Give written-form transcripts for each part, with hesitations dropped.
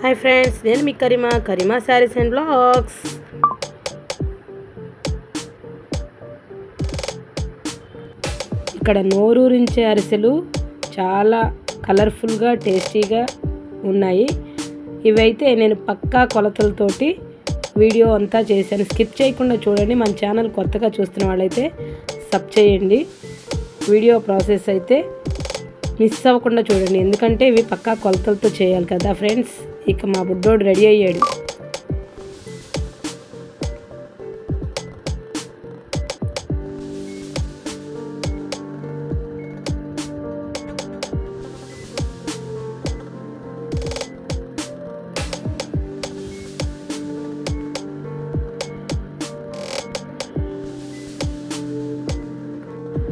Hi friends, నేను మీ Karima saris and blogs. ఇక్కడ నోరూరించే అరిసెలు చాలా కలర్ఫుల్గా టేస్టీగా ఉన్నాయి. ఇవైతే నేను పక్కా కొలతలతోటి వీడియో అంతా చేశాను. స్కిప్ చేయకుండా చూడండి. మన ఛానల్ కొత్తగా చూస్తున్న వాళ్ళైతే సబ్ చేయండి. వీడియో ప్రాసెస్ అయితే మిస్ అవ్వకుండా చూడండి, ఎందుకంటే ఇవి పక్కా కొలతలతో చేయాలి కదా ఫ్రెండ్స్. ఇక మా బుడ్డోడు రెడీ అయ్యాడు.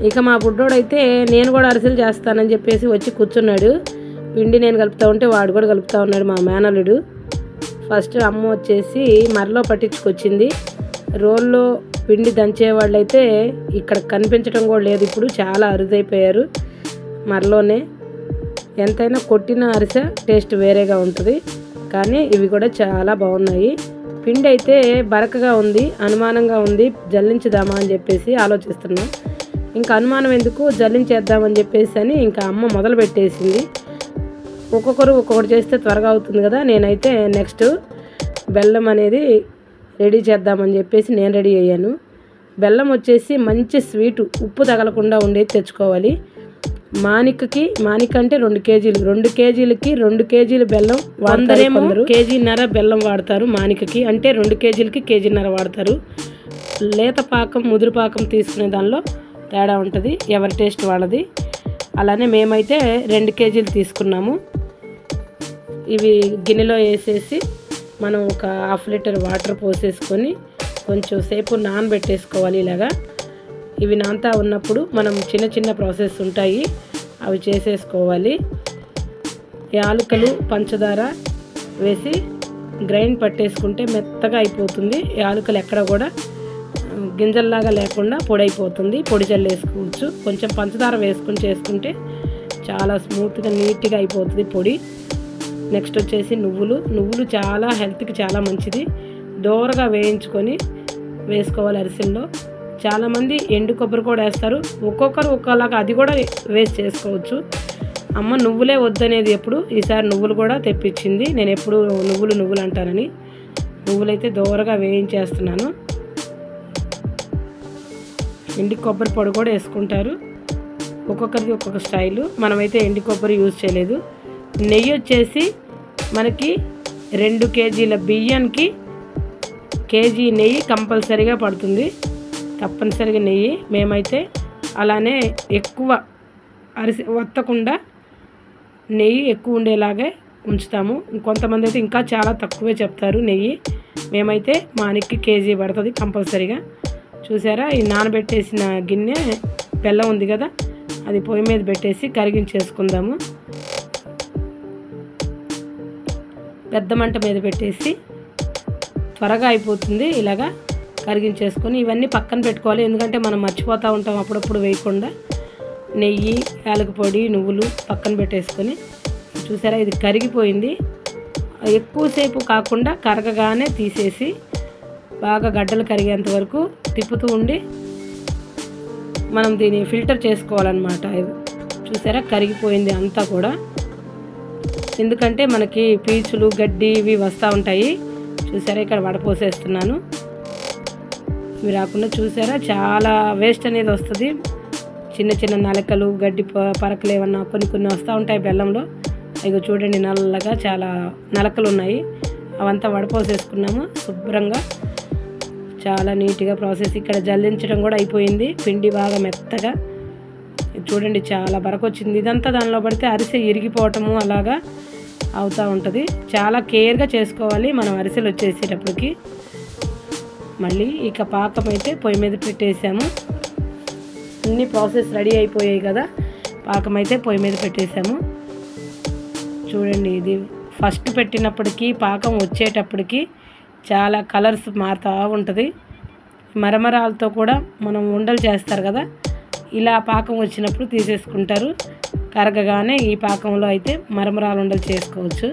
ఇక మా బుడ్డోడైతే నేను కూడా అరిసెలు చేస్తానని చెప్పేసి వచ్చి కూర్చున్నాడు. పిండి నేను కలుపుతూ ఉంటే వాడు కూడా కలుపుతూ ఉన్నాడు మా మేనల్లుడు. ఫస్ట్ అమ్మ వచ్చేసి మరలో పట్టించుకొచ్చింది. రోల్లో పిండి దంచేవాళ్ళైతే ఇక్కడ కనిపించడం కూడా లేదు. ఇప్పుడు చాలా అరుదైపోయారు మరలోనే. ఎంతైనా కొట్టిన అరిసె టేస్ట్ వేరేగా ఉంటుంది, కానీ ఇవి కూడా చాలా బాగున్నాయి. పిండి అయితే బరకగా ఉంది, అనుమానంగా ఉంది. జల్లించుదామా అని చెప్పేసి ఆలోచిస్తున్నాం. ఇంకా అనుమానం ఎందుకు, జల్లించేద్దామని చెప్పేసి అని ఇంకా అమ్మ మొదలు పెట్టేసింది. ఒక్కొక్కరు ఒక్కొక్కటి చేస్తే త్వరగా అవుతుంది కదా. నేనైతే నెక్స్ట్ బెల్లం అనేది రెడీ చేద్దామని చెప్పేసి నేను రెడీ అయ్యాను. బెల్లం వచ్చేసి మంచి స్వీటు, ఉప్పు తగలకుండా ఉండేది తెచ్చుకోవాలి. మానిక అంటే 2 కేజీలు, 2 కేజీలకి 2 కేజీలు బెల్లం వాడతారు. కేజీన్నర బెల్లం వాడతారు మానికకి, అంటే 2 కేజీలకి కేజీన్నర వాడతారు. లేత పాకం ముదురు పాకం తీసుకునే దానిలో తేడా ఉంటుంది, ఎవరి టేస్ట్ వాళ్ళది. అలానే మేమైతే 2 కేజీలు తీసుకున్నాము. ఇవి గిన్నెలో వేసేసి మనం ఒక ½ లీటర్ వాటర్ పోసేసుకొని కొంచెం సేపు నానబెట్టేసుకోవాలి. ఇలాగా ఇవి నానతా ఉన్నప్పుడు మనం చిన్న చిన్న ప్రాసెస్ ఉంటాయి, అవి చేసేసుకోవాలి. యాలకులు పంచదార వేసి గ్రైండ్ పట్టేసుకుంటే మెత్తగా అయిపోతుంది. యాలకులు ఎక్కడ కూడా గింజల్లాగా లేకుండా పొడి అయిపోతుంది. పొడి చల్లేసుకోవచ్చు. కొంచెం పంచదార వేసుకొని చేసుకుంటే చాలా స్మూత్గా నీట్గా అయిపోతుంది పొడి. నెక్స్ట్ వచ్చేసి నువ్వులు చాలా హెల్త్కి చాలా మంచిది. దోరగా వేయించుకొని వేసుకోవాలి అరిసెల్లో. చాలామంది ఎండు కొబ్బరి కూడా వేస్తారు, ఒక్కొక్కరు ఒక్కలాగా అది కూడా వేస్ట్ చేసుకోవచ్చు. అమ్మ నువ్వులే వద్దనేది ఎప్పుడు, ఈసారి నువ్వులు కూడా తెప్పించింది. నేను ఎప్పుడు నువ్వులు అంటానని నువ్వులైతే దోరగా వేయించేస్తున్నాను. ఎండి కొబ్బరి పొడి కూడా వేసుకుంటారు, ఒక్కొక్కరిది ఒక్కొక్క స్టైలు. మనమైతే ఎండి కొబ్బరి యూజ్ చేయలేదు. నెయ్యి వచ్చేసి మనకి 2 కేజీల బియ్యానికి కేజీ నెయ్యి కంపల్సరీగా పడుతుంది, తప్పనిసరిగా నెయ్యి. మేమైతే అలానే ఎక్కువ అరిసె వత్తకుండా నెయ్యి ఎక్కువ ఉండేలాగే ఉంచుతాము. కొంతమంది అయితే ఇంకా చాలా తక్కువే చెప్తారు నెయ్యి. మేమైతే మానికి కేజీ పడుతుంది కంపల్సరీగా. చూసారా, ఈ నానబెట్టేసిన గిన్నె బెల్లం ఉంది కదా, అది పొయ్యి మీద పెట్టేసి కరిగించేసుకుందాము. పెద్ద మంట మీద పెట్టేసి త్వరగా అయిపోతుంది. ఇలాగా కరిగించేసుకొని ఇవన్నీ పక్కన పెట్టుకోవాలి, ఎందుకంటే మనం మర్చిపోతూ ఉంటాం అప్పుడప్పుడు వేయకుండా. నెయ్యి, యాలక పొడి, నువ్వులు పక్కన పెట్టేసుకొని చూసారా ఇది కరిగిపోయింది. ఎక్కువసేపు కాకుండా కరగగానే తీసేసి బాగా గడ్డలు కరిగేంత వరకు తిప్పుతూ ఉండి మనం దీన్ని ఫిల్టర్ చేసుకోవాలన్నమాట. చూసారా కరిగిపోయింది అంతా కూడా, ఎందుకంటే మనకి పీచులు గడ్డి ఇవి వస్తూ ఉంటాయి. చూసారా ఇక్కడ వడపోసేస్తున్నాను, ఇవి రాకుండా. చూసారా చాలా వేస్ట్ అనేది వస్తుంది. చిన్న చిన్న నలకలు గడ్డి పరకలు ఏమన్నా కొన్ని వస్తూ ఉంటాయి బెల్లంలో. ఇగో చూడండి నల్లగా చాలా నలకలు ఉన్నాయి, అవంతా వడపోసేసుకున్నాము శుభ్రంగా. చాలా నీట్గా ప్రాసెస్. ఇక్కడ జల్లించడం కూడా అయిపోయింది. పిండి బాగా మెత్తగా చూడండి చాలా బరకొచ్చింది. ఇదంతా దానిలో పడితే అరిసె ఇరిగిపోవటము అలాగా అవుతూ ఉంటుంది. చాలా కేర్గా చేసుకోవాలి మనం అరిసెలు వచ్చేసేటప్పటికి. మళ్ళీ ఇక పాకం అయితే పొయ్యి మీద పెట్టేసాము. అన్ని ప్రాసెస్ రెడీ అయిపోయాయి కదా, పాకం అయితే పొయ్యి మీద పెట్టేసాము. చూడండి ఇది ఫస్ట్ పెట్టినప్పటికీ పాకం వచ్చేటప్పటికి చాలా కలర్స్ మారుతూ ఉంటుంది. మరమరాలతో కూడా మనం ఉండలు చేస్తారు కదా, ఇలా పాకం వచ్చినప్పుడు తీసేసుకుంటారు. కరగగానే ఈ పాకంలో అయితే మరమరాలు ఉండలు చేసుకోవచ్చు.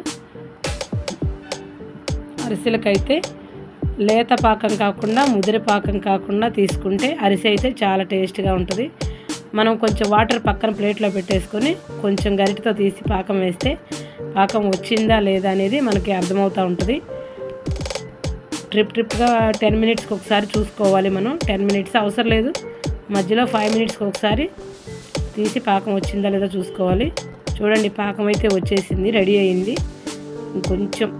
అరిసెలకైతే లేత పాకం కాకుండా ముదిరి పాకం కాకుండా తీసుకుంటే అరిసె అయితే చాలా టేస్ట్గా ఉంటుంది. మనం కొంచెం వాటర్ పక్కన ప్లేట్లో పెట్టేసుకొని కొంచెం గరిటెతో తీసి పాకం వేస్తే పాకం వచ్చిందా లేదా అనేది మనకి అర్థమవుతూ ఉంటుంది. ట్రిప్గా 10 మినిట్స్కి ఒకసారి చూసుకోవాలి. మనం 10 మినిట్స్ అవసరం లేదు, మధ్యలో 5 మినిట్స్కి ఒకసారి తీసి పాకం వచ్చిందా లేదా చూసుకోవాలి. చూడండి, పాకం అయితే వచ్చేసింది, రెడీ అయింది. ఇంకొంచెం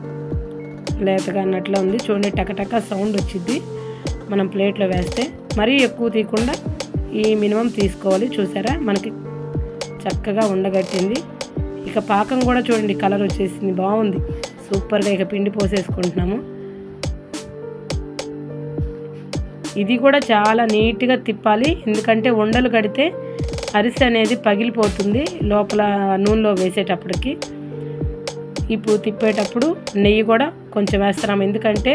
లేతగా అన్నట్లు ఉంది. చూడండి, టకటక సౌండ్ వచ్చింది మనం ప్లేట్లో వేస్తే. మరీ ఎక్కువ తీయకుండా ఈ మినిమం తీసుకోవాలి. చూసారా, మనకి చక్కగా ఉండగట్టింది. ఇక పాకం కూడా చూడండి, కలర్ వచ్చేసింది, బాగుంది, సూపర్గా. ఇక పిండి పోసేసుకుంటున్నాము. ఇది కూడా చాలా నీట్గా తిప్పాలి, ఎందుకంటే ఉండలు కడితే అరిసె అనేది పగిలిపోతుంది లోపల నూనెలో వేసేటప్పటికి. ఇప్పుడు తిప్పేటప్పుడు నెయ్యి కూడా కొంచెం వేస్తున్నాము, ఎందుకంటే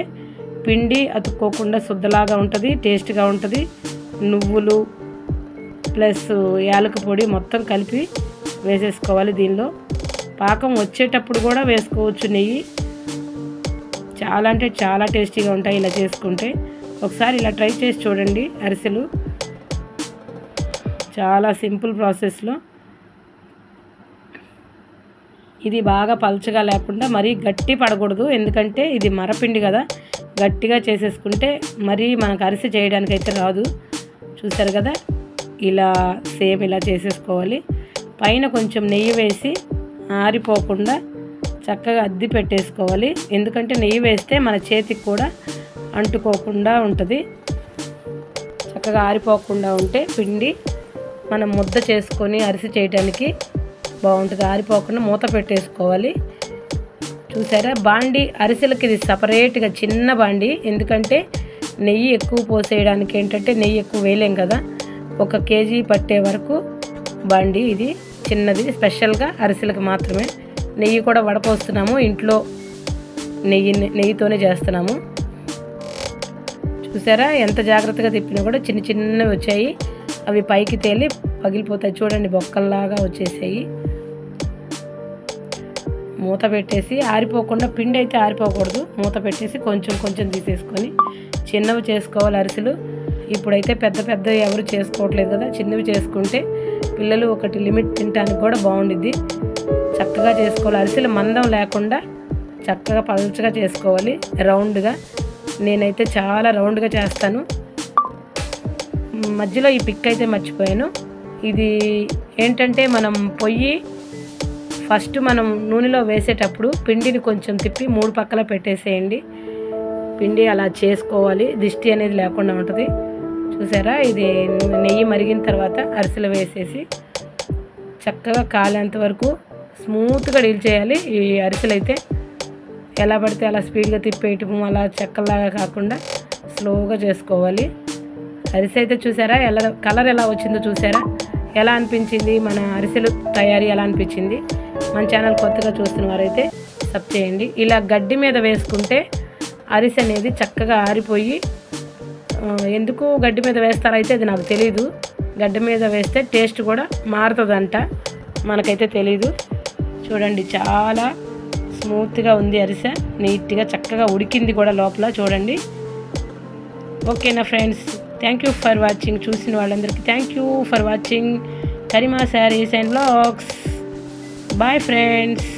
పిండి అతుక్కోకుండా శుద్ధలాగా ఉంటుంది, టేస్ట్గా ఉంటుంది. నువ్వులు ప్లస్ యాలక పొడి మొత్తం కలిపి వేసేసుకోవాలి. దీనిలో పాకం వచ్చేటప్పుడు కూడా వేసుకోవచ్చు నెయ్యి. చాలా అంటే చాలా టేస్టీగా ఉంటాయి ఇలా చేసుకుంటే. ఒకసారి ఇలా ట్రై చేసి చూడండి. అరిసెలు చాలా సింపుల్ ప్రాసెస్లో. ఇది బాగా పల్చగా లేకుండా మరీ గట్టి పడకూడదు, ఎందుకంటే ఇది మరపిండి కదా. గట్టిగా చేసేసుకుంటే మరీ మనకు అరిసె చేయడానికి అయితే రాదు. చూసారు కదా, ఇలా సేమ్ ఇలా చేసేసుకోవాలి. పైన కొంచెం నెయ్యి వేసి ఆరిపోకుండా చక్కగా అద్ది పెట్టేసుకోవాలి, ఎందుకంటే నెయ్యి వేస్తే మన చేతికి కూడా అంటుకోకుండా ఉంటుంది. చక్కగా ఆరిపోకుండా ఉంటే పిండి మనం ముద్ద చేసుకొని అరిసె చేయడానికి బాగుంటుంది. ఆరిపోకుండా మూత పెట్టేసుకోవాలి. చూసారా, బాండి అరిసెలకి ఇది సపరేట్గా చిన్న బాండి, ఎందుకంటే నెయ్యి ఎక్కువ పోసేయడానికి ఏంటంటే నెయ్యి ఎక్కువ వేయలేం కదా. 1 కేజీ పట్టే వరకు బాండి ఇది చిన్నది, స్పెషల్గా అరిసెలకు మాత్రమే. నెయ్యి కూడా వడపోస్తున్నాము, ఇంట్లో నెయ్యితోనే చేస్తున్నాము. చూసారా, ఎంత జాగ్రత్తగా తిప్పినా కూడా చిన్న చిన్నవి వచ్చాయి, అవి పైకి తేలి పగిలిపోతాయి. చూడండి, బొక్కల్లాగా వచ్చేసాయి. మూత పెట్టేసి ఆరిపోకుండా, పిండి అయితే ఆరిపోకూడదు, మూత పెట్టేసి కొంచెం కొంచెం తీసేసుకొని చిన్నవి చేసుకోవాలి అరిసెలు. ఇప్పుడైతే పెద్ద ఎవరు చేసుకోవట్లేదు కదా, చిన్నవి చేసుకుంటే పిల్లలు ఒకటి లిమిట్ తినడానికి కూడా బాగుండిద్ది. చక్కగా చేసుకోవాలి. అరిసెలు మందం లేకుండా చక్కగా పలుచగా చేసుకోవాలి, రౌండ్గా. నేనైతే చాలా రౌండ్గా చేస్తాను. మధ్యలో ఈ పిక్ అయితే మర్చిపోయాను. ఇది ఏంటంటే మనం పొయ్యి ఫస్ట్ మనం నూనెలో వేసేటప్పుడు పిండిని కొంచెం తిప్పి 3 పక్కల పెట్టేసేయండి. పిండి అలా చేసుకోవాలి, దిష్టి అనేది లేకుండా ఉంటుంది. చూసారా, ఇది నెయ్యి మరిగిన తర్వాత అరిసెలు వేసేసి చక్కగా కాలేంత వరకు స్మూత్గా డీల్ చేయాలి. ఈ అరిసెలు అయితే ఎలా పడితే అలా స్పీడ్గా తిప్పేయటం, అలా చెక్కలాగా కాకుండా స్లోగా చేసుకోవాలి. అరిసె అయితే చూసారా, కలర్ ఎలా వచ్చిందో చూసారా, ఎలా అనిపించింది మన అరిసెలు తయారీ, ఎలా అనిపించింది. మన ఛానల్ కొత్తగా చూస్తున్న వారైతే సబ్ చేయండి. ఇలా గడ్డి మీద వేసుకుంటే అరిసె అనేది చక్కగా ఆరిపోయి, ఎందుకు గడ్డి మీద వేస్తారైతే అది నాకు తెలీదు. గడ్డి మీద వేస్తే టేస్ట్ కూడా మారుతుందంట, మనకైతే తెలీదు. చూడండి, చాలా స్మూత్గా ఉంది అరిసె, నీట్గా చక్కగా ఉడికింది కూడా లోపల. చూడండి. ఓకేనా friends, thank you for watching. చూసిన వాళ్ళందరికీ thank you for watching Karima sarees and vlogs. Bye friends.